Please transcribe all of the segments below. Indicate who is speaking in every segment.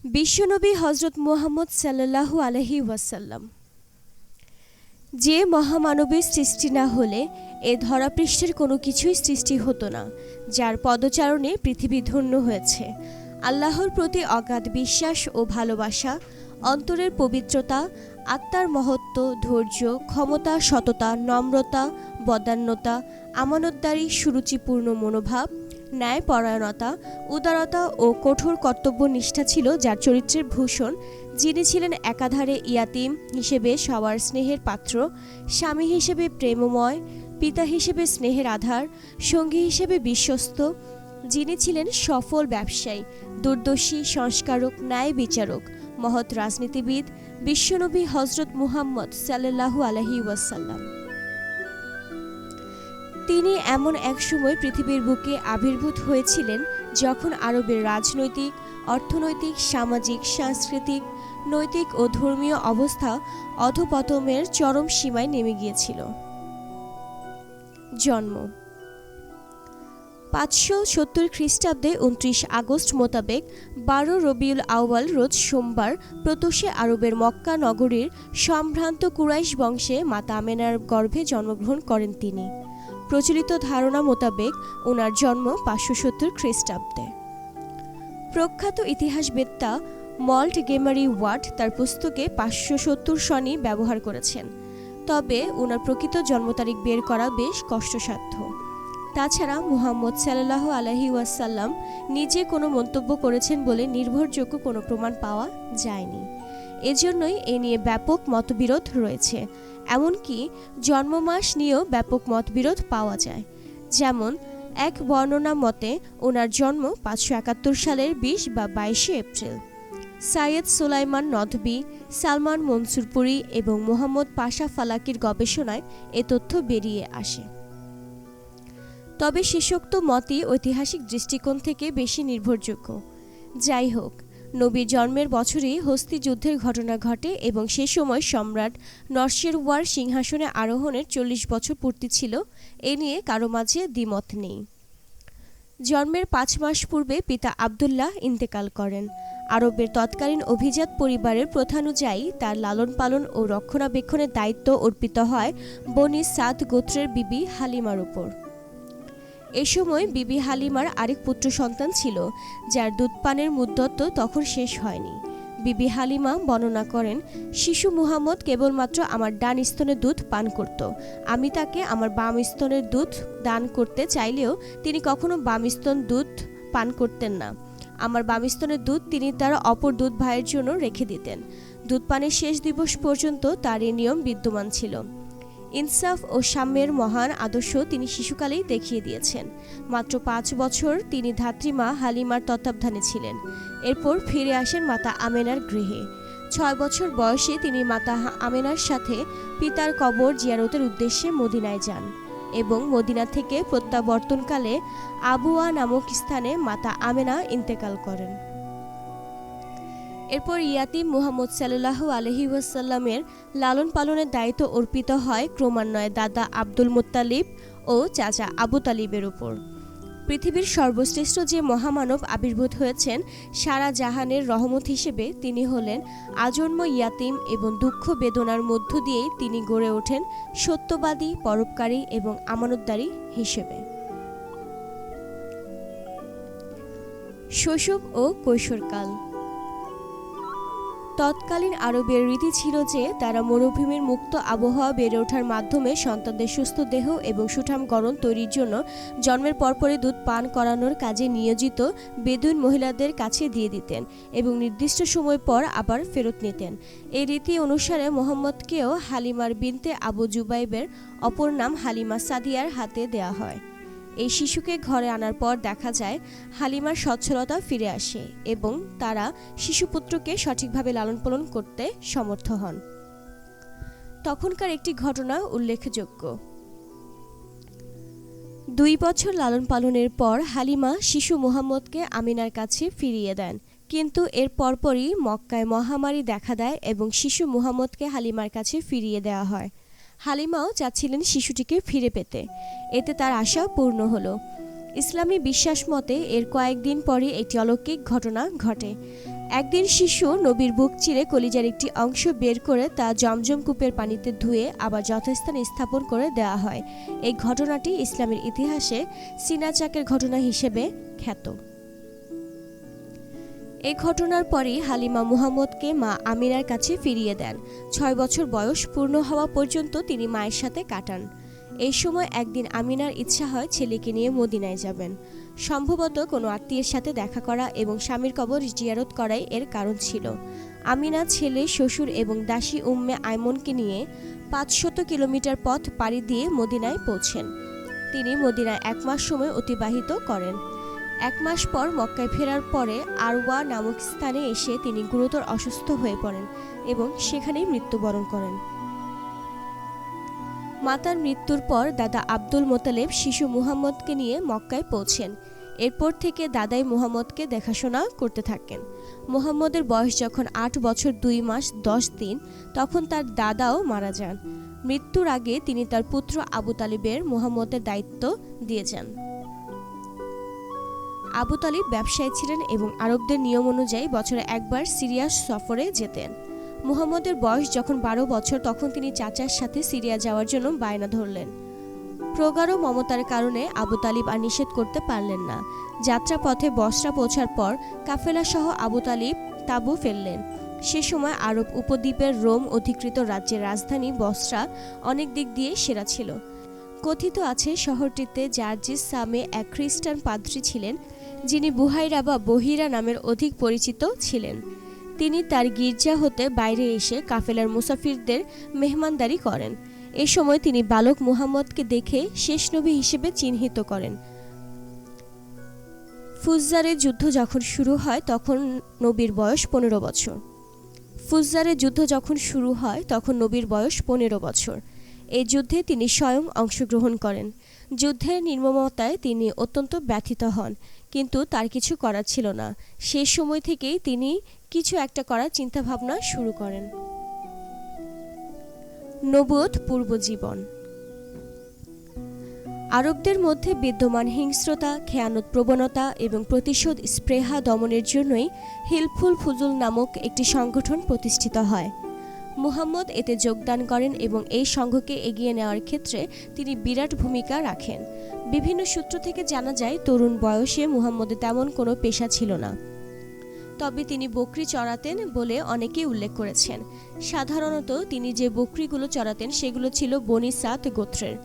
Speaker 1: বিশ্বনবী হজরত মুহাম্মদ সাল্লাল্লাহু আলাইহি ওয়াসাল্লাম। যে মহামানবের সৃষ্টি না হলে এ ধরাপৃষ্ঠের কোনো কিছুই সৃষ্টি হতো না, যার পদচারণে পৃথিবী ধন্য হয়েছে। আল্লাহর প্রতি অগাধ বিশ্বাস ও ভালোবাসা, অন্তরের পবিত্রতা, আত্মার মহত্ব, ধৈর্য, ক্ষমতা, সততা, নম্রতা, বদান্যতা, আমানতদারি, সুরুচিপূর্ণ মনোভাব, ন্যায়পরায়ণতা, উদারতা ও কঠোর কর্তব্যনিষ্ঠা ছিল যার চরিত্রের ভূষণ। যিনি ছিলেন একাধারে ইয়াতীম হিসেবে সবার স্নেহের পাত্র, স্বামী হিসেবে প্রেমময়, পিতা হিসেবে স্নেহের আধার, সঙ্গী হিসেবে বিশ্বস্ত। যিনি ছিলেন সফল ব্যবসায়ী, দূরদর্শী, সংস্কারক, ন্যায় বিচারক, মহৎ রাজনীতিবিদ, বিশ্বনবী হজরত মুহাম্মদ সাল্লাল্লাহু আলাইহি ওয়াসাল্লাম। তিনি এমন এক সময় পৃথিবীর বুকে আবির্ভূত হয়েছিলেন যখন আরবের রাজনৈতিক, অর্থনৈতিক, সামাজিক, সাংস্কৃতিক, নৈতিক ও ধর্মীয় অবস্থা অধঃপতনের চরম সীমায় নেমে গিয়েছিল। জন্ম 570 খ্রিস্টাব্দে 29 আগস্ট মোতাবেক 12 রবিউল আউয়াল রোজ সোমবার প্রত্যুষে আরবের মক্কা নগরীর সম্ভ্রান্ত কুরাইশ বংশে মাতা আমেনার গর্ভে জন্মগ্রহণ করেন তিনি। প্রচলিত ধারণা মোতাবেক ওনার জন্ম 570 খ্রিস্টাব্দে। প্রখ্যাত ইতিহাসবেত্তা মল্টগেমারি ওয়াট তার পুস্তকে 570 সনই ব্যবহার করেছেন, তবে ওনার প্রকৃত জন্ম তারিখ বের করা বেশ কষ্টসাধ্য। তাছাড়া মুহাম্মদ সাল্লাল্লাহু আলাইহি ওয়াসাল্লাম নিজে কোনো মন্তব্য করেছেন বলে নির্ভরযোগ্য কোনো প্রমাণ পাওয়া যায়নি। এজন্যই এ নিয়ে ব্যাপক মতবিরোধ রয়েছে। এমনকি জন্মমাস নিয়েও ব্যাপক মতবিরোধ পাওয়া যায়। যেমন এক বর্ণনা মতে ওনার জন্ম 571 সালের 20 বা 22 এপ্রিল। সাইয়েদ সুলাইমান নদভী, সালমান মনসুরপুরি এবং মোহাম্মদ পাশা ফালাকির গবেষণায় এ তথ্য বেরিয়ে আসে। তবে শেষোক্ত মতই ঐতিহাসিক দৃষ্টিকোণ থেকে বেশি নির্ভরযোগ্য। যাই হোক, নবীর জন্মের বছরই হস্তি যুদ্ধের ঘটনা ঘটে এবং সে সময় সম্রাট নরসেরওয়ার সিংহাসনে আরোহণের 40 বছর পূর্তি ছিল। এ নিয়ে কারো মাঝে দ্বিমত নেই। জন্মের 5 মাস পূর্বে পিতা আবদুল্লাহ ইন্তেকাল করেন। আরবের তৎকালীন অভিজাত পরিবারের প্রথানুযায়ী তার লালন পালন ও রক্ষণাবেক্ষণের দায়িত্ব অর্পিত হয় বনি সাদ গোত্রের বিবি হালিমার উপর। এ সময় বিবি হালিমার আরেক পুত্র সন্তান ছিল, যার দুধপানের মুদ্দত তখন শেষ হয়নি। বিবি হালিমা বর্ণনা করেন, শিশু মুহাম্মদ কেবলমাত্র আমার ডান স্তনের দুধ পান করত। আমি তাকে আমার বাম স্তনের দুধ দান করতে চাইলেও তিনি কখনো বাম স্তন দুধ পান করতেন না। আমার বাম স্তনের দুধ তিনি তার অপর দুধ ভাইয়ের জন্য রেখে দিতেন। দুধ পানের শেষ দিবস পর্যন্ত তার এই নিয়ম বিদ্যমান ছিল। ইনসাফ ও সাম্যের মহান আদর্শ তিনি শিশুকালেই দেখিয়ে দিয়েছেন। মাত্র 5 বছর তিনি ধাত্রীমা হালিমার তত্ত্বাবধানে ছিলেন। এরপর ফিরে আসেন মাতা আমেনার গৃহে। 6 বছর বয়সে তিনি মাতা আমেনার সাথে পিতার কবর জিয়ারতের উদ্দেশ্যে মদিনায় যান এবং মদিনা থেকে প্রত্যাবর্তনকালে আবুয়া নামক স্থানে মাতা আমেনা ইন্তেকাল করেন। এরপর ইয়াতীম মুহাম্মদ সাল্লাল্লাহু আলাইহি ওয়াসাল্লামের লালন পালনের দায়িত্ব অর্পিত হয় ক্রমান্বয়ে দাদা আব্দুল মুত্তালিব ও চাচা আবু তালিবের উপর। পৃথিবীর সর্বশ্রেষ্ঠ যে মহামানব আবির্ভূত হয়েছেন সারা জাহানের রহমত হিসেবে, তিনি হলেন আজন্ম ইয়াতীম এবং দুঃখ বেদনার মধ্য দিয়েই তিনি গড়ে ওঠেন সত্যবাদী, পরোপকারী এবং আমানতদারী হিসেবে। শৈশব ও কৈশোরকাল। তৎকালীন আরবের রীতি ছিল যে তারা মরুভূমির মুক্ত আবহাওয়া বেড়ে ওঠার মাধ্যমে সন্তানদের সুস্থ দেহ এবং সুঠাম গড়ন তৈরির জন্য জন্মের পরপরই দুধ পান করানোর কাজে নিয়োজিত বেদুইন মহিলাদের কাছে দিয়ে দিতেন এবং নির্দিষ্ট সময় পর আবার ফেরত নিতেন। এই রীতি অনুসারে মোহাম্মদকেও হালিমার বিনতে আবু জুবাইবের, অপর নাম হালিমা সাদিয়ার হাতে দেয়া হয়। এই শিশুকে ঘরে আনার পর দেখা যায় হালিমার সচ্ছলতা ফিরে আসে এবং তারা শিশুপুত্রকে সঠিকভাবে লালন পালন করতে সমর্থ হন। তখনকার একটি ঘটনা উল্লেখযোগ্য। 2 বছর লালন পালনের পর হালিমা শিশু মুহাম্মদকে আমিনার কাছে ফিরিয়ে দেন, কিন্তু এর পরপরই মক্কায় মহামারী দেখা দেয় এবং শিশু মুহাম্মদকে হালিমার কাছে ফিরিয়ে দেওয়া হয়। হালিমাও চাচ্ছিলেন শিশুটিকে ফিরে পেতে, এতে তার আশা পূর্ণ হলো। ইসলামী বিশ্বাস মতে এর কয়েকদিন পরই একটি অলৌকিক ঘটনা ঘটে। একদিন শিশু নবীর বুক চিরে কলিজার একটি অংশ বের করে তা জমজম কূপের পানিতে ধুয়ে আবার যথাস্থানে স্থাপন করে দেওয়া হয়। এই ঘটনাটি ইসলামের ইতিহাসে সিনাচাকের ঘটনা হিসেবে খ্যাত। এই ঘটনার পরই হালিমা মুহাম্মদকে মা আমিনার কাছে ফিরিয়ে দেন। 6 বছর বয়স পূর্ণ হওয়া পর্যন্ত তিনি মায়ের সাথে কাটান। এই সময় একদিন আমিনার ইচ্ছা হয় ছেলেকে নিয়ে মদিনায় যাবেন। সম্ভবত কোনো আত্মীয়ের সাথে দেখা করা এবং স্বামীর কবর জিয়ারত করাই এর কারণ ছিল। আমিনা ছেলে, শ্বশুর এবং দাসী উম্মে আইমনকে নিয়ে 500 কিলোমিটার পথ পাড়ি দিয়ে মদিনায় পৌঁছেন। তিনি মদিনায় 1 মাস সময় অতিবাহিত করেন। 1 মাস পর মক্কায় ফেরার পরে আরওয়া নামক স্থানে এসে তিনি গুরুতর অসুস্থ হয়ে পড়েন এবং সেখানেই মৃত্যুবরণ করেন। মাতার মৃত্যুর পর দাদা আব্দুল মোতালেব শিশু মুহাম্মদকে নিয়ে মক্কায় পৌঁছেন। এরপর থেকে দাদাই মুহাম্মদকে দেখাশোনা করতে থাকেন। মুহাম্মদের বয়স যখন 8 বছর 2 মাস 10 দিন, তখন তার দাদাও মারা যান। মৃত্যুর আগে তিনি তার পুত্র আবু তালিবের মুহাম্মদের দায়িত্ব দিয়ে যান। আবু তালিব ব্যবসায়ী ছিলেন এবং আরবদের নিয়ম অনুযায়ী বছরে একবার সিরিয়া সফরে যেতেন। মুহাম্মদের বয়স যখন 12 বছর, তখন তিনি চাচার সাথে সিরিয়া যাওয়ার জন্য বায়না ধরলেন। প্রগাঢ় মমতার কারণে আবু তালিব আর নিষেধ করতে পারলেন না। যাত্রাপথে বসরা পৌঁছার পর কাফেলা সহ আবু তালিব তাঁবু ফেললেন। সে সময় আরব উপদ্বীপের রোম অধিকৃত রাজ্যের রাজধানী বসরা অনেক দিক দিয়ে সেরা ছিল। কথিত আছে শহরটিতে জার্জিস সামে এক খ্রিস্টান পাদ্রী ছিলেন, যিনি বুহাইরা বা বহিরা নামের অধিক পরিচিত ছিলেন। তিনি তার গির্জা হতে বাইরে এসে কাফেলার মুসাফিরদের মেহমানদারি করেন। এ সময় তিনি বালক মুহাম্মদকে দেখে শেষ নবী হিসেবে চিহ্নিত করেন। ফুজ্জারের যুদ্ধ যখন শুরু হয় তখন নবীর বয়স 15 বছর। নবীর বয়স 15 বছর। এই যুদ্ধে তিনি স্বয়ং অংশগ্রহণ করেন। যুদ্ধের নির্মমতায় তিনি অত্যন্ত ব্যথিত হন, কিন্তু তার কিছু করার ছিল না। সেই সময় থেকেই তিনি কিছু একটা করার চিন্তাভাবনা শুরু করেন। নবুয়ত পূর্ব জীবন। আরবদের মধ্যে বিদ্যমান হিংস্রতা, খেয়ানত প্রবণতা এবং প্রতিশোধ স্পৃহা দমনের জন্যই হিলফুল ফুজুল নামক একটি সংগঠন প্রতিষ্ঠিত হয়। মুহাম্মদ এতে যোগদান করেন এবং এই সংঘকে এগিয়ে নেওয়ার ক্ষেত্রে তিনি বিরাট ভূমিকা রাখেন। বিভিন্ন সূত্র থেকে জানা যায়, তরুণ বয়সে মুহাম্মদের তেমন কোনো পেশা ছিল না, তবে তিনি বকরি চড়াতেন বলে অনেকেই উল্লেখ করেছেন। সাধারণত তিনি যে বকরিগুলো চড়াতেন সেগুলো ছিল বনি সাদ গোত্রের।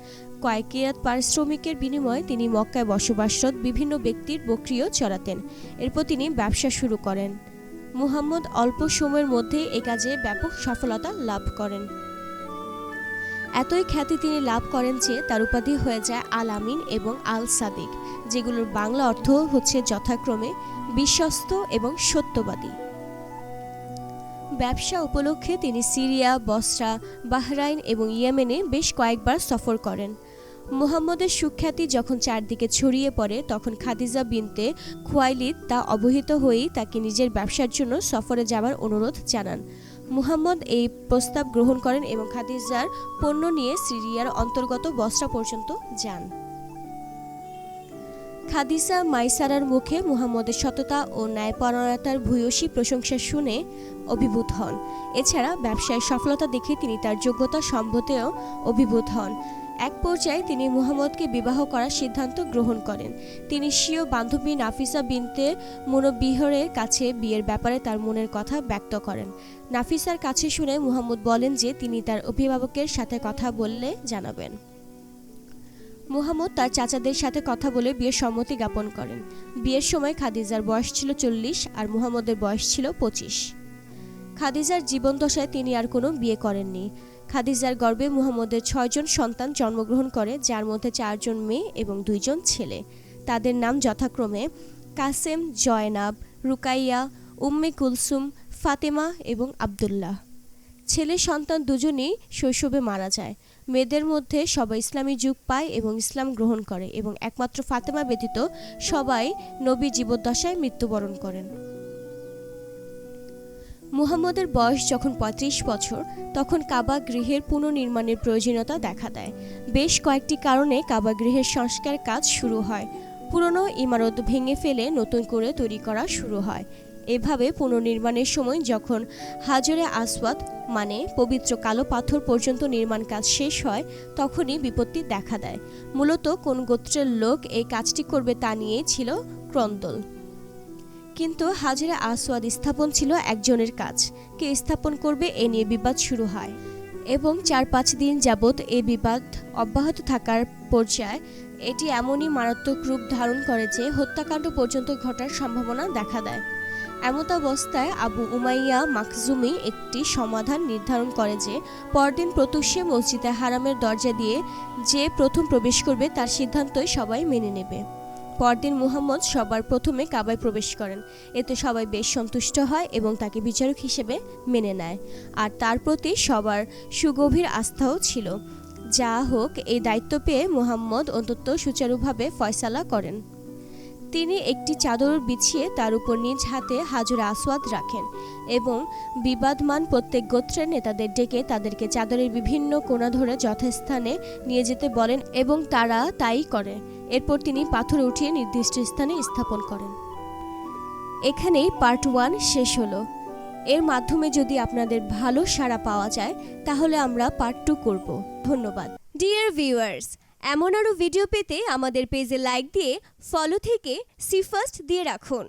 Speaker 1: কয়েক কিরাত পারিশ্রমিকের বিনিময়ে তিনি মক্কায় বসবাসরত বিভিন্ন ব্যক্তির বকরিও চড়াতেন। এরপর তিনি ব্যবসা শুরু করেন। মুহাম্মদ অল্প সময়ের মধ্যে এ কাজে ব্যাপক সফলতা লাভ করেন। এতই খ্যাতি তিনি লাভ করেন যে তার উপাধি হয়ে যায় আল আমিন এবং আল সাদিক, যেগুলোর বাংলা অর্থ হচ্ছে যথাক্রমে বিশ্বস্ত এবং সত্যবাদী। ব্যবসা উপলক্ষে তিনি সিরিয়া, বসরা, বাহরাইন এবং ইয়েমেনে বেশ কয়েকবার সফর করেন। মুহাম্মদের সুখ্যাতি যখন চারদিকে ছড়িয়ে পড়ে, তখন খাদিজা বিনতে খুয়াইলিদ তা অবহিত হয়েই তাকে নিজের ব্যবসার জন্য সফরে যাওয়ার অনুরোধ জানান। মুহাম্মদ এই প্রস্তাব গ্রহণ করেন এবং খাদিজার পণ্য নিয়ে সিরিয়ার অন্তর্গত বসরা পর্যন্ত যান। খাদিজা মাইসারার মুখে মুহাম্মদের সততা ও ন্যায়পরায়ণতার ভূয়সী প্রশংসা শুনে অভিভূত হন। এছাড়া ব্যবসায় সফলতা দেখে তিনি তার যোগ্যতা সম্বন্ধেও অভিভূত হন। এক পর্যায়ে তিনি মুহাম্মদকে বিবাহ করার সিদ্ধান্ত গ্রহণ করেন। তিনি স্বীয় বান্ধবী নাফিসা বিনতে মুনব্বিহরের কাছে বিয়ের ব্যাপারে তার মনের কথা ব্যক্ত করেন। নাফিসার কাছে শুনে মুহাম্মদ বলেন যে তিনি তার অভিভাবকের সাথে কথা বললে জানাবেন। মুহাম্মদ তার চাচাদের সাথে কথা বলে বিয়ের সম্মতি জ্ঞাপন করেন। বিয়ের সময় খাদিজার বয়স ছিল 40 আর মুহাম্মদের বয়স ছিল 25। খাদিজার জীবনদশায় তিনি আর কোনো বিয়ে করেননি। খাদিজার গর্ভে মুহাম্মদের 6 জন সন্তান জন্মগ্রহণ করে, যার মধ্যে 4 জন মেয়ে এবং 2 জন ছেলে। তাদের নাম যথাক্রমে কাসেম, জয়নাব, রুকাইয়া, উম্মে কুলসুম, ফাতেমা এবং আবদুল্লাহ। ছেলে সন্তান দুজনই শৈশবে মারা যায়। মেয়েদের মধ্যে সবাই ইসলামী যুগ পায় এবং ইসলাম গ্রহণ করে এবং একমাত্র ফাতেমা ব্যতীত সবাই নবী জীবদ্দশায় মৃত্যুবরণ করেন। মুহাম্মদের বয়স যখন 35 বছর, তখন কাবা গৃহের পুনর্নির্মাণের প্রয়োজনীয়তা দেখা দেয়। বেশ কয়েকটি কারণে কাবা গৃহের সংস্কার কাজ শুরু হয়। পুরনো ইমারত ভেঙে ফেলে নতুন করে তৈরি করা শুরু হয়। এভাবে পুনর্নির্মাণের সময় যখন হাজরে আসওয়াদ মানে পবিত্র কালো পাথর পর্যন্ত নির্মাণ কাজ শেষ হয় তখনই বিপত্তি দেখা দেয়। মূলত কোন গোত্রের লোক এই কাজটি করবে তা নিয়েই ছিল ক্রন্দল। কিন্তু হাজরে আসওয়াদ স্থাপন ছিল একজনের কাজ, কে স্থাপন করবে এ নিয়ে বিবাদ শুরু হয় এবং 4-5 দিন যাবৎ এই বিবাদ অব্যাহত থাকার পর্যায়ে এটি এমনই মারাত্মক রূপ ধারণ করে যে হত্যাকাণ্ড পর্যন্ত ঘটার সম্ভাবনা দেখা দেয়। এমতাবস্থায় আবু উমাইয়া মাখজুমি একটি সমাধান নির্ধারণ করে যে পরদিন প্রত্যুষে মসজিদে হারামের দরজা দিয়ে যে প্রথম প্রবেশ করবে তার সিদ্ধান্তই সবাই মেনে নেবে। পরদিন মুহাম্মদ সবার প্রথমে কাবায় প্রবেশ করেন। এতে সবাই বেশ সন্তুষ্ট হয় এবং তাকে বিচারক হিসেবে মেনে নেয়, আর তার প্রতি সবার সুগভীর আস্থাও ছিল। যা হোক, এই দায়িত্ব পেয়ে মুহাম্মদ অন্তত সুচারুভাবে ফয়সালা করেন। তিনি একটি চাদর বিছিয়ে তার উপর নিজ হাতে হাজরে আসওয়াদ রাখেন এবং বিবাদমান প্রত্যেক গোত্রের নেতাদের ডেকে তাদেরকে চাদরের বিভিন্ন কোণা ধরে যথাস্থানে নিয়ে যেতে বলেন এবং তারা তাই করে। এরপর তিনি পাথর উঠিয়ে নির্দিষ্ট স্থানে স্থাপন করেন। এখানেই পার্ট 1 শেষ হলো। এর মাধ্যমে যদি আপনাদের ভালো সাড়া পাওয়া যায় তাহলে আমরা পার্ট 2 করব। ধন্যবাদ। ডিয়ার ভিউয়ার্স, এমন আরও ভিডিও পেতে আমাদের পেজে লাইক দিয়ে ফলো থেকে সি ফার্স্ট দিয়ে রাখুন।